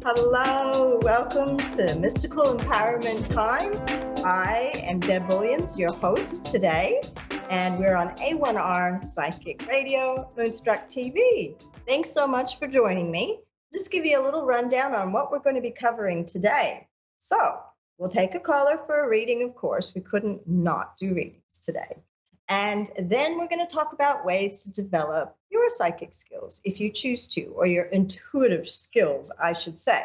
Hello, welcome to Mystical Empowerment Time. I am Deb Bullions, your host today, and we're on A1R Psychic Radio, Moonstruck TV. Thanks so much for joining me. Just give you a little rundown on what we're going to be covering today. So, we'll take a caller for a reading, of course. We couldn't not do readings today. And then we're going to talk about ways to develop your psychic skills, if you choose to, or your intuitive skills, I should say.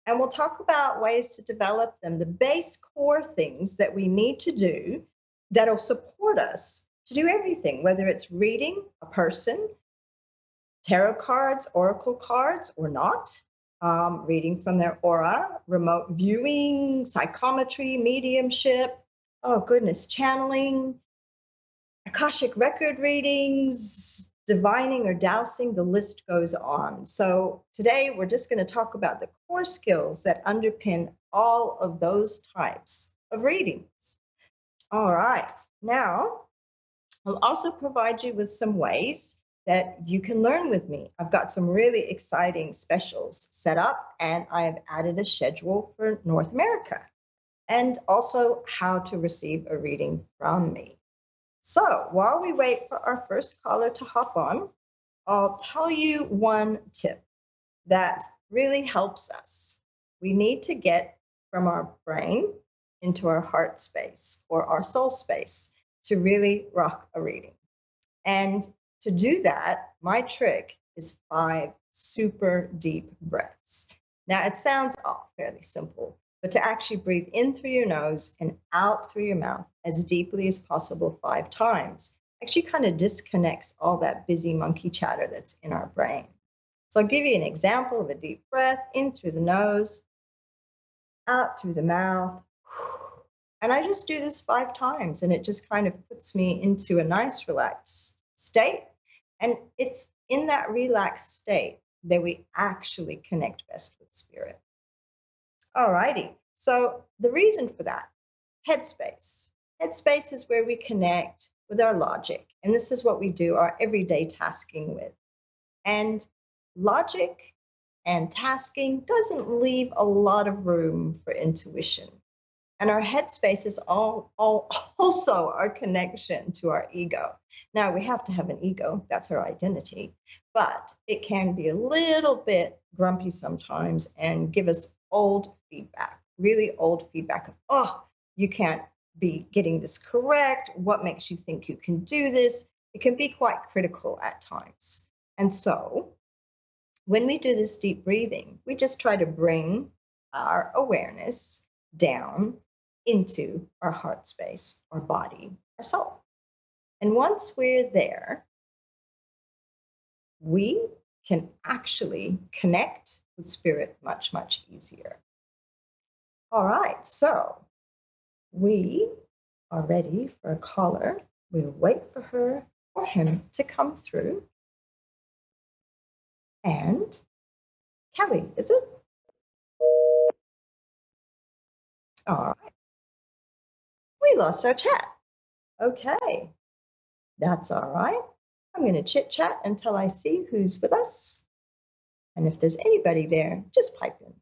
And we'll talk about ways to develop them, the base core things that we need to do that'll support us to do everything, whether it's reading a person, tarot cards, oracle cards, or not, reading from their aura, remote viewing, psychometry, mediumship, oh goodness, channeling, Akashic record readings, divining or dowsing, the list goes on. So today we're just going to talk about the core skills that underpin all of those types of readings. All right. Now, I'll also provide you with some ways that you can learn with me. I've got some really exciting specials set up, and I've added a schedule for North America, and also how to receive a reading from me. So while we wait for our first caller to hop on, I'll tell you one tip that really helps us. We need to get from our brain into our heart space or our soul space to really rock a reading. And to do that, my trick is 5 super deep breaths. Now, it sounds fairly simple, but to actually breathe in through your nose and out through your mouth as deeply as possible 5 times actually kind of disconnects all that busy monkey chatter that's in our brain. So I'll give you an example of a deep breath in through the nose, out through the mouth. And I just do this 5 times, and it just kind of puts me into a nice relaxed state. And it's in that relaxed state that we actually connect best with spirit. All righty. So the reason for that, headspace. Headspace is where we connect with our logic. And this is what we do our everyday tasking with. And logic and tasking doesn't leave a lot of room for intuition. And our headspace is also our connection to our ego. Now, we have to have an ego. That's our identity. But it can be a little bit grumpy sometimes and give us old feedback, really old feedback of, oh, you can't be getting this correct. What makes you think you can do this? It can be quite critical at times. And so when we do this deep breathing, we just try to bring our awareness down into our heart space, our body, our soul. And once we're there, we can actually connect with spirit much, much easier. All right, so we are ready for a caller. We'll wait for her or him to come through. And Kelly, is it? All right. We lost our chat. Okay, that's all right. I'm going to chit chat until I see who's with us. And if there's anybody there, just pipe in.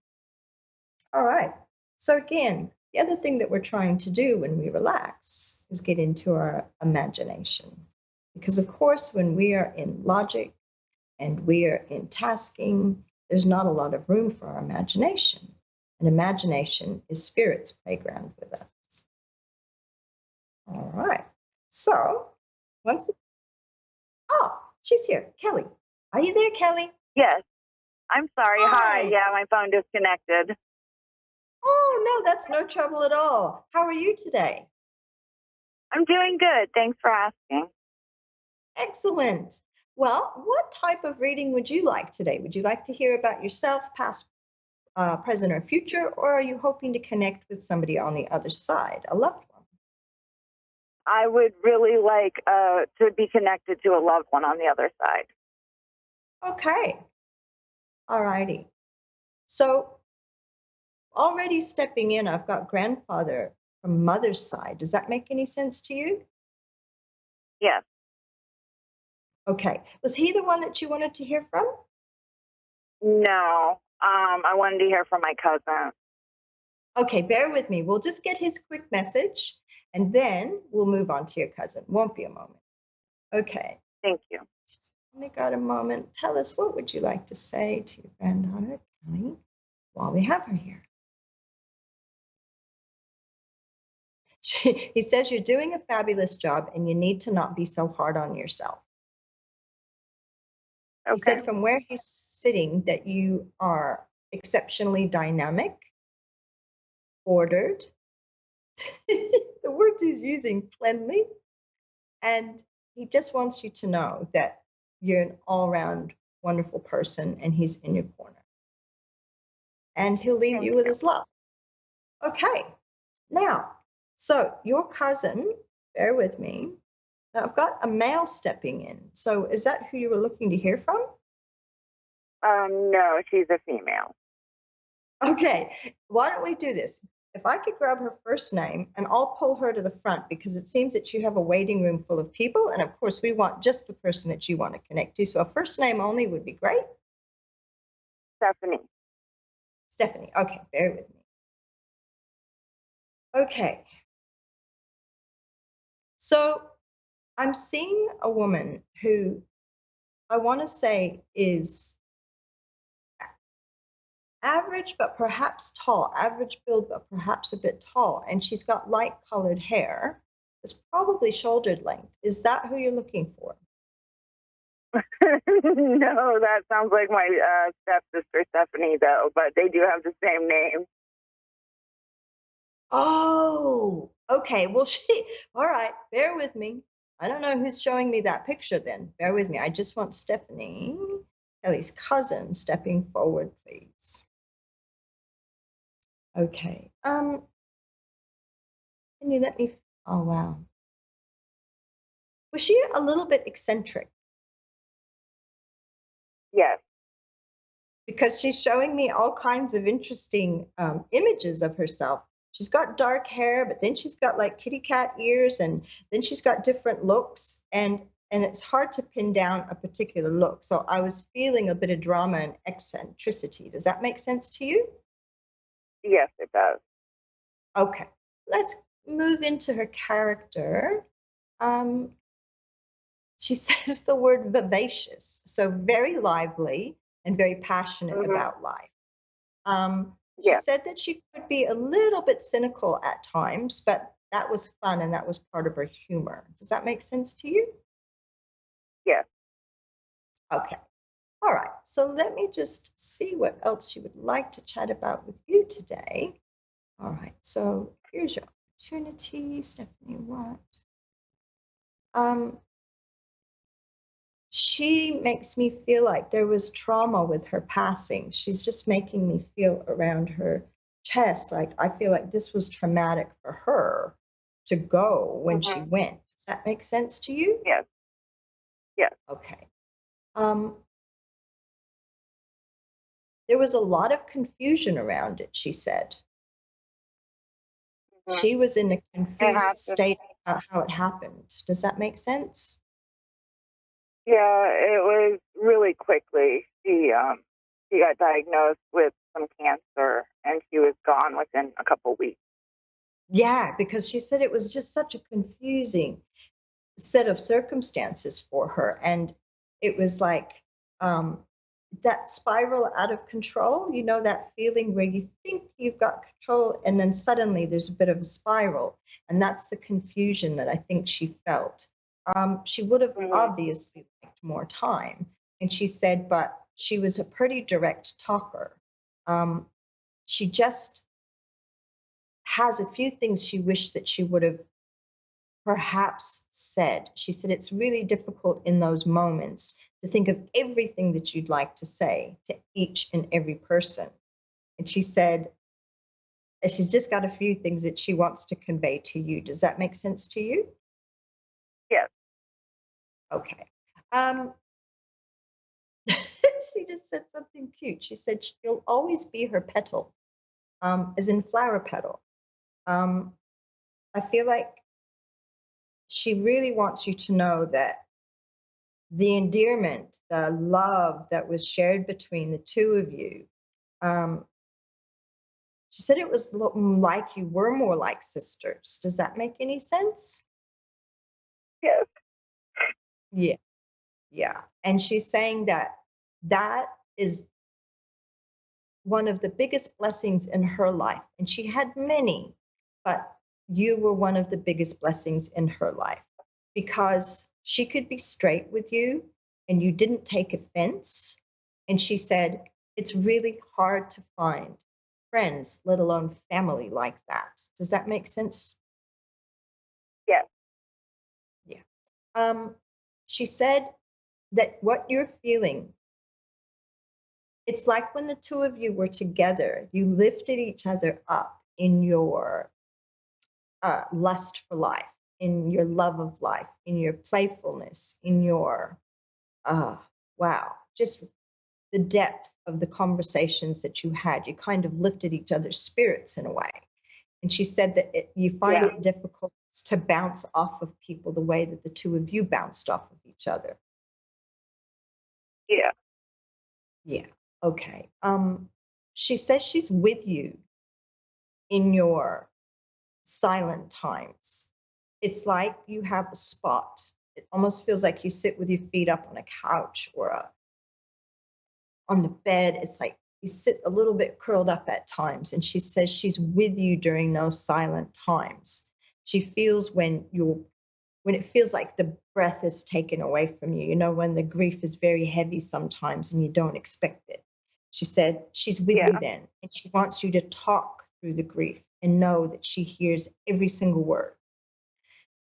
All right. So again, the other thing that we're trying to do when we relax is get into our imagination. Because of course, when we are in logic and we are in tasking, there's not a lot of room for our imagination. And imagination is spirit's playground with us. All right. So she's here. Kelly. Are you there, Kelly? Yes. I'm sorry. Hi. Yeah, my phone disconnected. Oh, no, that's no trouble at all. How are you today? I'm doing good. Thanks for asking. Excellent. Well, what type of reading would you like today? Would you like to hear about yourself, past, present, or future, or are you hoping to connect with somebody on the other side, a loved one? I would really like to be connected to a loved one on the other side. Okay. All righty. So already stepping in, I've got grandfather from mother's side. Does that make any sense to you? Yes. Okay. Was he the one that you wanted to hear from? No. I wanted to hear from my cousin. Okay, bear with me. We'll just get his quick message and then we'll move on to your cousin. Won't be a moment. Okay. Thank you. Just only got a moment. Tell us, what would you like to say to your granddaughter, Kelly, while we have her here? He says you're doing a fabulous job and you need to not be so hard on yourself. Okay. He said from where he's sitting that you are exceptionally dynamic, ordered, the words he's using, cleanly, and he just wants you to know that you're an all-round wonderful person and he's in your corner. And he'll leave you with his love. Okay. Now, so your cousin, bear with me. Now I've got a male stepping in. So is that who you were looking to hear from? No, she's a female. Okay. Why don't we do this? If I could grab her first name and I'll pull her to the front because it seems that you have a waiting room full of people. And of course, we want just the person that you want to connect to. So a first name only would be great. Stephanie. Stephanie. Okay. Bear with me. Okay. So I'm seeing a woman who I want to say is average, but perhaps tall, average build, but perhaps a bit tall. And she's got light colored hair. It's probably shouldered length. Is that who you're looking for? No, that sounds like my stepsister Stephanie, though, but they do have the same name. Oh, okay. Well, all right, bear with me. I don't know who's showing me that picture then. Bear with me. I just want Stephanie, Kelly's cousin, stepping forward, please. Okay. Can you let me, oh, wow. Was she a little bit eccentric? Yes. Because she's showing me all kinds of interesting images of herself. She's got dark hair, but then she's got like kitty cat ears, and then she's got different looks, and it's hard to pin down a particular look. So I was feeling a bit of drama and eccentricity. Does that make sense to you? Yes, it does. Okay, let's move into her character. She says the word vivacious, so very lively and very passionate about life. She said that she could be a little bit cynical at times, but that was fun and that was part of her humor. Does that make sense to you? Yes. Okay. All right. So let me just see what else she would like to chat about with you today. All right. So here's your opportunity, Stephanie. What? She makes me feel like there was trauma with her passing. She's just making me feel around her chest like I feel like this was traumatic for her to go when she went. Does that make sense to you? Yes. Yes. Okay. There was a lot of confusion around it, she said. She was in a confused state about how it happened. Does that make sense? Yeah, it was really quickly. She got diagnosed with some cancer, and she was gone within a couple weeks. Yeah, because she said it was just such a confusing set of circumstances for her, and it was like that spiral out of control. You know, that feeling where you think you've got control, and then suddenly there's a bit of a spiral, and that's the confusion that I think she felt. She would have obviously liked more time. And she said, but she was a pretty direct talker. She just has a few things she wished that she would have perhaps said. She said it's really difficult in those moments to think of everything that you'd like to say to each and every person. And she said she's just got a few things that she wants to convey to you. Does that make sense to you? Yes. Okay. She just said something cute. She said you'll always be her petal, as in flower petal. I feel like she really wants you to know that the endearment, the love that was shared between the two of you Um, she said it was like you were more like sisters. Does that make any sense? Yes. Yeah, yeah. And she's saying that that is one of the biggest blessings in her life. And she had many, but you were one of the biggest blessings in her life because she could be straight with you and you didn't take offense. And she said, it's really hard to find friends, let alone family like that. Does that make sense? Yes. Yeah. She said that what you're feeling, it's like when the two of you were together, you lifted each other up in your lust for life, in your love of life, in your playfulness, in your, wow, just the depth of the conversations that you had. You kind of lifted each other's spirits in a way. And she said that you find Yeah. it difficult to bounce off of people the way that the two of you bounced off of each other. Yeah. Yeah. Okay. She says she's with you in your silent times. It's like you have a spot. It almost feels like you sit with your feet up on a couch or on the bed. It's like you sit a little bit curled up at times. And she says she's with you during those silent times. She feels when it feels like the breath is taken away from you, when the grief is very heavy sometimes and you don't expect it. She said she's with you Yeah. then, and she wants you to talk through the grief and know that she hears every single word.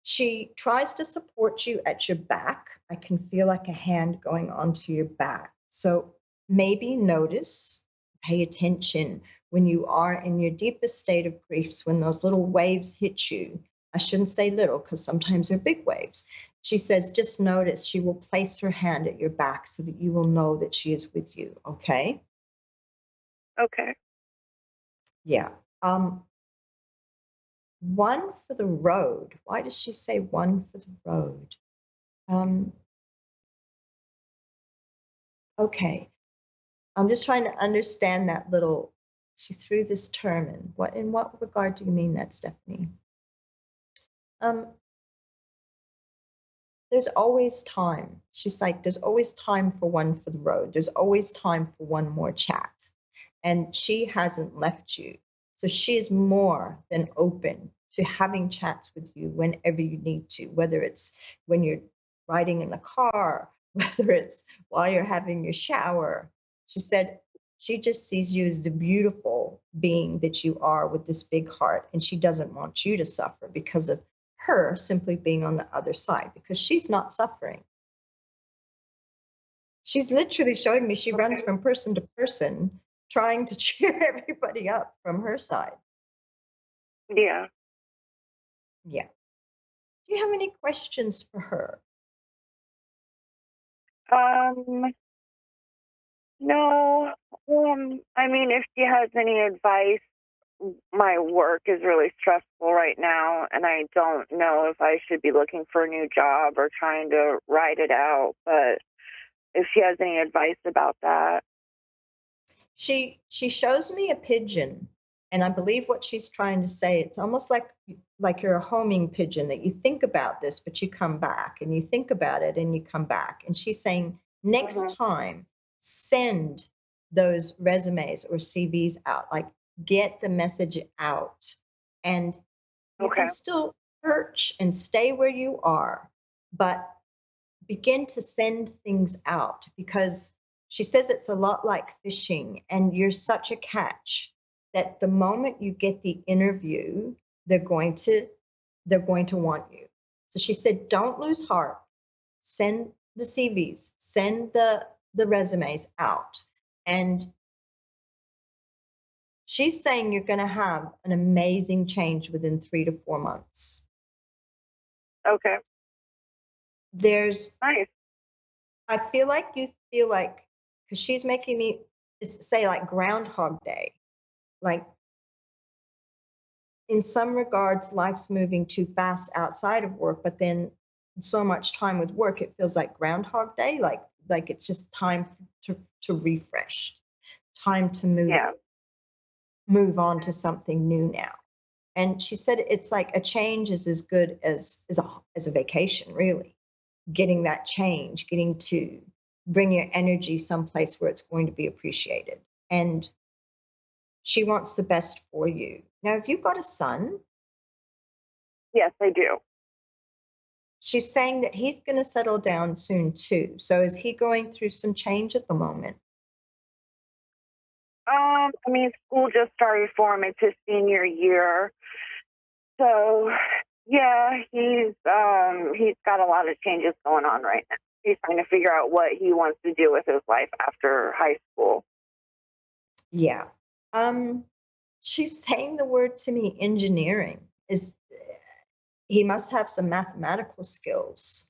She tries to support you at your back. I can feel like a hand going onto your back. So maybe notice, pay attention when you are in your deepest state of griefs, when those little waves hit you. I shouldn't say little because sometimes they're big waves. She says, just notice. She will place her hand at your back so that you will know that she is with you. Okay? Okay. Yeah. One for the road. Why does she say one for the road? Um, okay. I'm just trying to understand that little, she threw this term in. In what regard do you mean that, Stephanie? Um, there's always time. She's like, there's always time for one for the road. There's always time for one more chat. And she hasn't left you. So she is more than open to having chats with you whenever you need to, whether it's when you're riding in the car, whether it's while you're having your shower. She said she just sees you as the beautiful being that you are with this big heart. And she doesn't want you to suffer because of her simply being on the other side, because she's not suffering. She's literally showing me she runs Okay. from person to person trying to cheer everybody up from her side. Yeah. Yeah. Do you have any questions for her? Um, no. I mean, if she has any advice, my work is really stressful right now, and I don't know if I should be looking for a new job or trying to ride it out. But if she has any advice about that. She shows me a pigeon, and I believe what she's trying to say, it's almost like you're a homing pigeon, that you think about this, but you come back, and you think about it and you come back. And she's saying, next Hmm. time, send those resumes or CVs out, like get the message out. And you Okay. can still perch and stay where you are, but begin to send things out, because she says it's a lot like fishing and you're such a catch that the moment you get the interview, they're going to want you. So she said, don't lose heart. Send the CVs, send the resumes out. And she's saying you're going to have an amazing change within 3 to 4 months. Okay. There's Nice. I feel like you feel like, because she's making me say like Groundhog Day. Like in some regards, life's moving too fast outside of work, but then so much time with work, it feels like Groundhog Day. Like it's just time to refresh, time to move on to something new now. And she said it's like a change is as good as a vacation, really. Getting that change, getting to bring your energy someplace where it's going to be appreciated. And she wants the best for you. Now, have you got a son? Yes, I do. She's saying that he's going to settle down soon too. So is he going through some change at the moment? I mean, school just started for him. It's his senior year. So, yeah, he's got a lot of changes going on right now. He's trying to figure out what he wants to do with his life after high school. Yeah. She's saying the word to me, engineering. He must have some mathematical skills.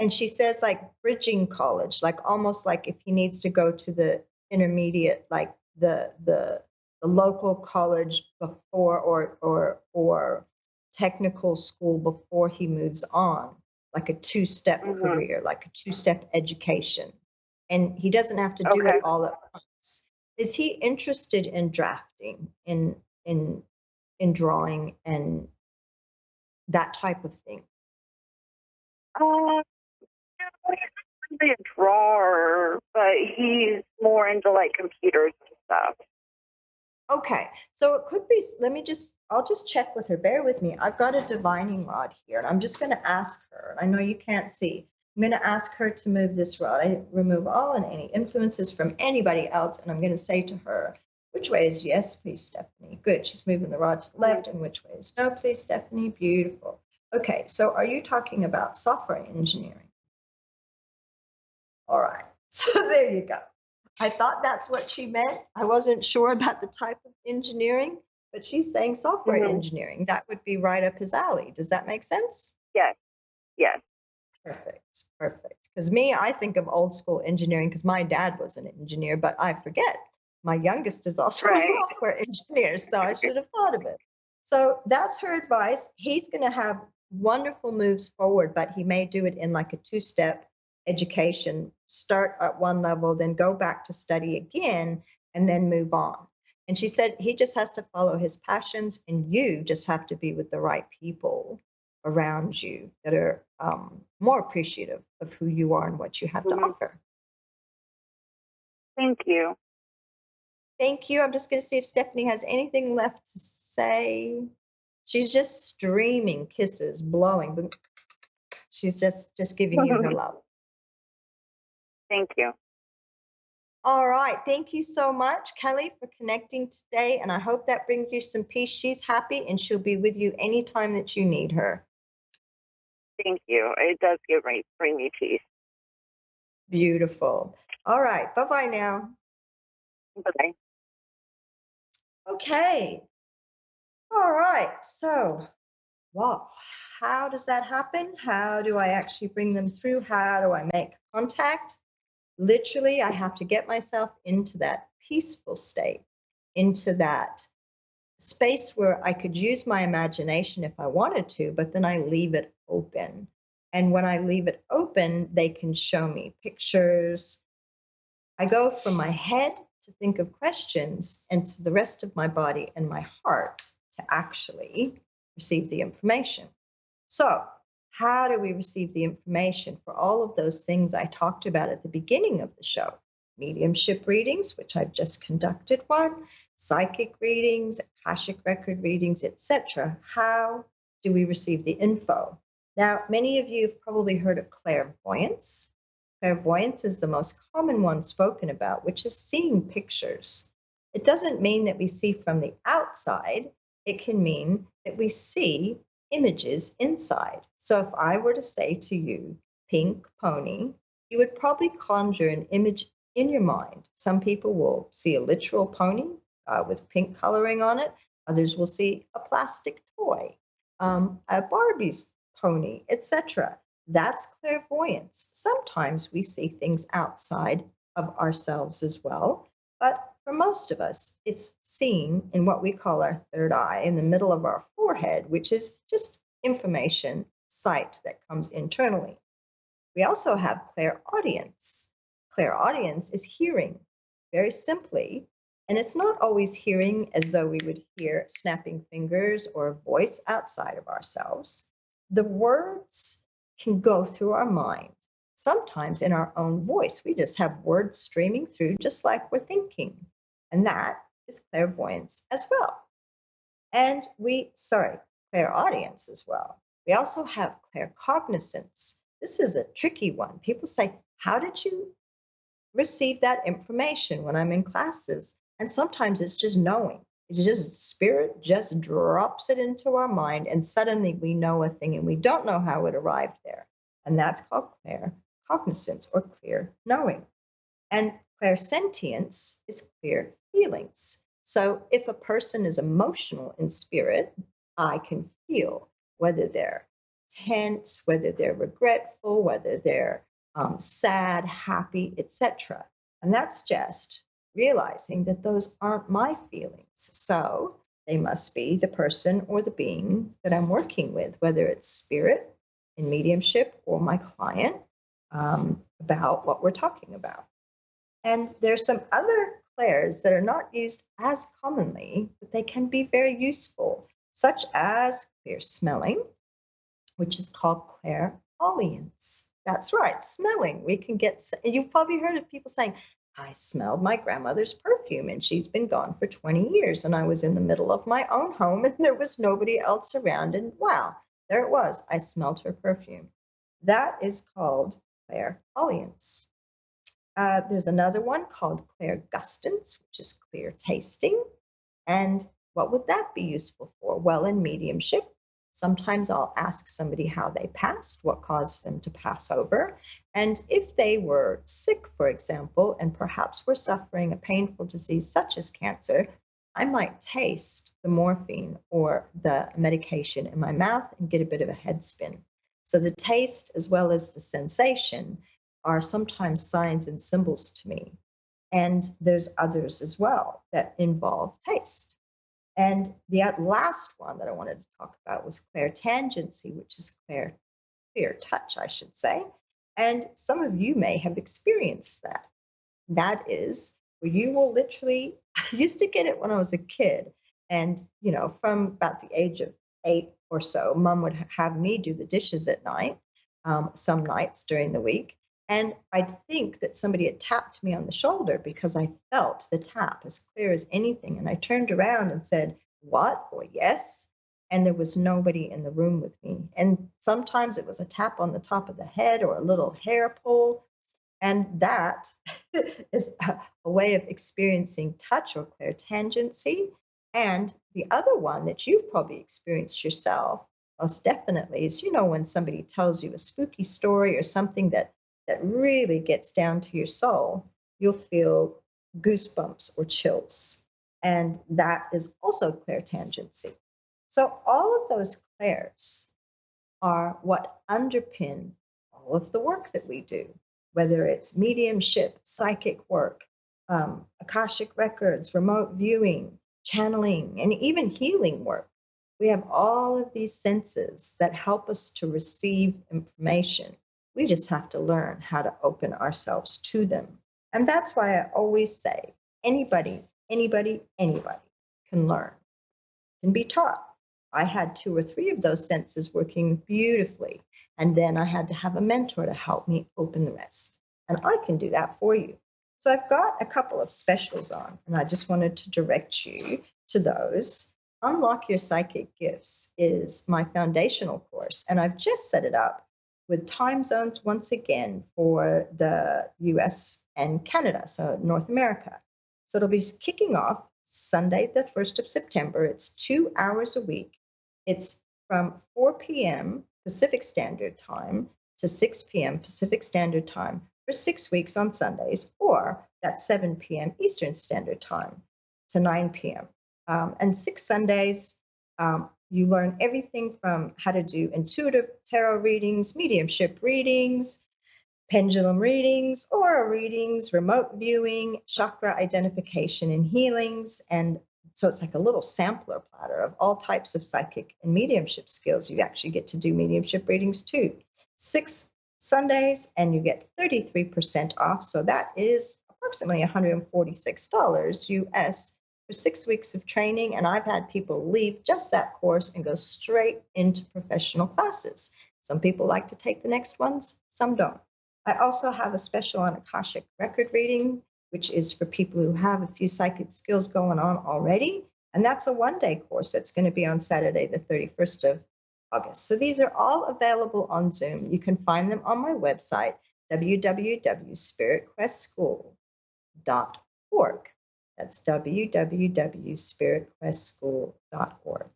And she says like bridging college, like almost like if he needs to go to the intermediate, like the local college before or technical school before he moves on, like a two-step career, like a two-step education. And he doesn't have to do it all at once. Is he interested in drafting, in drawing and that type of thing? He's really a drawer, but he's more into like computers and stuff. Okay, so it could be, I'll just check with her. Bear with me. I've got a divining rod here, and I'm just going to ask her. I know you can't see. I'm going to ask her to move this rod. I remove all and any influences from anybody else, and I'm going to say to her, which way is yes, please, Stephanie? Good. She's moving the rod to the left, and which way is no, please, Stephanie? Beautiful. Okay, so are you talking about software engineering? All right, so there you go. I thought that's what she meant. I wasn't sure about the type of engineering, but she's saying software engineering. That would be right up his alley. Does that make sense? Yes. Yes. Perfect. Perfect. Because me, I think of old school engineering because my dad was an engineer, but I forget. My youngest is also a software engineer, so I should have thought of it. So that's her advice. He's going to have wonderful moves forward, but he may do it in like a two-step education, start at one level, then go back to study again, and then move on. And she said he just has to follow his passions, and you just have to be with the right people around you that are more appreciative of who you are and what you have to offer. Thank you. Thank you. I'm just going to see if Stephanie has anything left to say. She's just streaming kisses, blowing. She's just giving you her love. Thank you. All right. Thank you so much, Kelly, for connecting today. And I hope that brings you some peace. She's happy and she'll be with you anytime that you need her. Thank you. It does bring me peace. Beautiful. All right. Bye-bye now. Bye. Okay. All right. So, wow. How does that happen? How do I actually bring them through? How do I make contact? Literally, I have to get myself into that peaceful state, into that space where I could use my imagination if I wanted to, but then I leave it open. And when I leave it open, they can show me pictures. I go from my head to think of questions and to the rest of my body and my heart to actually receive the information. So, how do we receive the information for all of those things I talked about at the beginning of the show? Mediumship readings, which I've just conducted one, psychic readings, Akashic record readings, etc. How do we receive the info? Now, many of you have probably heard of clairvoyance. Clairvoyance is the most common one spoken about, which is seeing pictures. It doesn't mean that we see from the outside. It can mean that we see images inside. So if I were to say to you, pink pony, you would probably conjure an image in your mind. Some people will see a literal pony with pink coloring on it. Others will see a plastic toy, a Barbie's pony, etc. That's clairvoyance. Sometimes we see things outside of ourselves as well, but for most of us, it's seen in what we call our third eye in the middle of our forehead, which is just information, sight that comes internally. We also have clairaudience. Clairaudience is hearing, very simply. And it's not always hearing as though we would hear snapping fingers or a voice outside of ourselves. The words can go through our mind, sometimes in our own voice. We just have words streaming through just like we're thinking. And that is clairvoyance as well. And clairaudience as well. We also have claircognizance. This is a tricky one. People say, how did you receive that information when I'm in classes? And sometimes it's just knowing. It's just spirit just drops it into our mind, and suddenly we know a thing and we don't know how it arrived there. And that's called claircognizance or clear knowing. And clairsentience is clear feelings. So if a person is emotional in spirit, I can feel whether they're tense, whether they're regretful, whether they're sad, happy, etc. And that's just realizing that those aren't my feelings. So they must be the person or the being that I'm working with, whether it's spirit in mediumship or my client, about what we're talking about. And there's some other clairs that are not used as commonly, but they can be very useful, such as clear smelling, which is called clairaudience. That's right, smelling. We can get, you've probably heard of people saying, I smelled my grandmother's perfume and she's been gone for 20 years. And I was in the middle of my own home and there was nobody else around. And wow, there it was. I smelled her perfume. That is called clairaudience. There's another one called clairgustance, which is clear tasting. And what would that be useful for? Well, in mediumship, sometimes I'll ask somebody how they passed, what caused them to pass over. And if they were sick, for example, and perhaps were suffering a painful disease such as cancer, I might taste the morphine or the medication in my mouth and get a bit of a head spin. So the taste as well as the sensation are sometimes signs and symbols to me. And there's others as well that involve taste. And the last one that I wanted to talk about was clairtangency, which is clear touch, I should say. And some of you may have experienced that. That is where you will literally, I used to get it when I was a kid. And, from about the age of 8 or so, mom would have me do the dishes at night, some nights during the week. And I'd think that somebody had tapped me on the shoulder because I felt the tap as clear as anything. And I turned around and said, what? Or yes. And there was nobody in the room with me. And sometimes it was a tap on the top of the head or a little hair pull. And that is a way of experiencing touch or clairtangency. And the other one that you've probably experienced yourself, most definitely, is, when somebody tells you a spooky story or something that really gets down to your soul, you'll feel goosebumps or chills. And that is also clairtangency. So all of those clairs are what underpin all of the work that we do, whether it's mediumship, psychic work, Akashic records, remote viewing, channeling, and even healing work. We have all of these senses that help us to receive information. We just have to learn how to open ourselves to them. And that's why I always say, anybody can learn, can be taught. I had 2 or 3 of those senses working beautifully. And then I had to have a mentor to help me open the rest. And I can do that for you. So I've got a couple of specials on, and I just wanted to direct you to those. Unlock Your Psychic Gifts is my foundational course, and I've just set it up with time zones once again for the US and Canada, so North America. So it'll be kicking off Sunday, the 1st of September. It's 2 hours a week. It's from 4 p.m. Pacific Standard Time to 6 p.m. Pacific Standard Time for 6 weeks on Sundays, or that's 7 p.m. Eastern Standard Time to 9 p.m. And 6 Sundays, you learn everything from how to do intuitive tarot readings, mediumship readings, pendulum readings, aura readings, remote viewing, chakra identification and healings. And so it's like a little sampler platter of all types of psychic and mediumship skills. You actually get to do mediumship readings too. 6 Sundays, and you get 33% off. So that is approximately $146 US for 6 weeks of training. And I've had people leave just that course and go straight into professional classes. Some people like to take the next ones, some don't. I also have a special on Akashic record reading, which is for people who have a few psychic skills going on already. And that's a one-day course that's going to be on Saturday, the 31st of August. So these are all available on Zoom. You can find them on my website, www.spiritquestschool.org. That's www.spiritquestschool.org.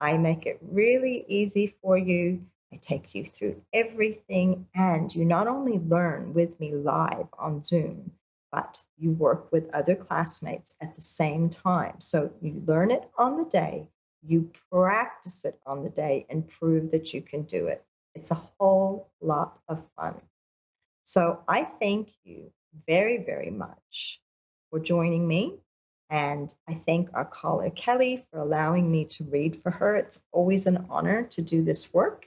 I make it really easy for you. I take you through everything, and you not only learn with me live on Zoom, but you work with other classmates at the same time. So you learn it on the day, you practice it on the day, and prove that you can do it. It's a whole lot of fun. So I thank you very, very much for joining me. And I thank our caller, Kelly, for allowing me to read for her. It's always an honor to do this work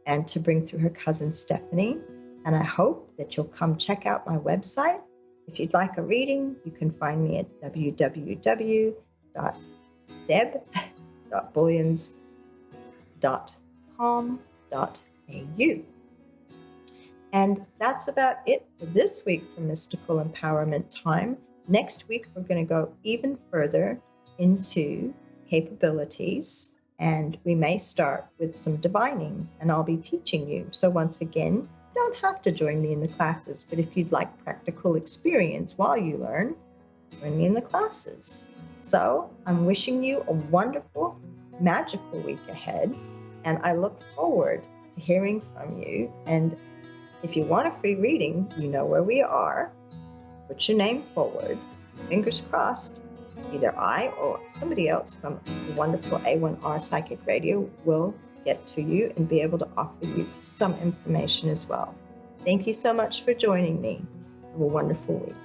and to bring through her cousin, Stephanie. And I hope that you'll come check out my website. If you'd like a reading, you can find me at www.deb.bullions.com.au. And that's about it for this week for Mystical Empowerment Time. Next week, we're going to go even further into capabilities, and we may start with some divining, and I'll be teaching you. So once again, you don't have to join me in the classes, but if you'd like practical experience while you learn, join me in the classes. So I'm wishing you a wonderful, magical week ahead, and I look forward to hearing from you. And if you want a free reading, you know where we are. Put your name forward. Fingers crossed, either I or somebody else from the wonderful A1R Psychic Radio will get to you and be able to offer you some information as well. Thank you so much for joining me. Have a wonderful week.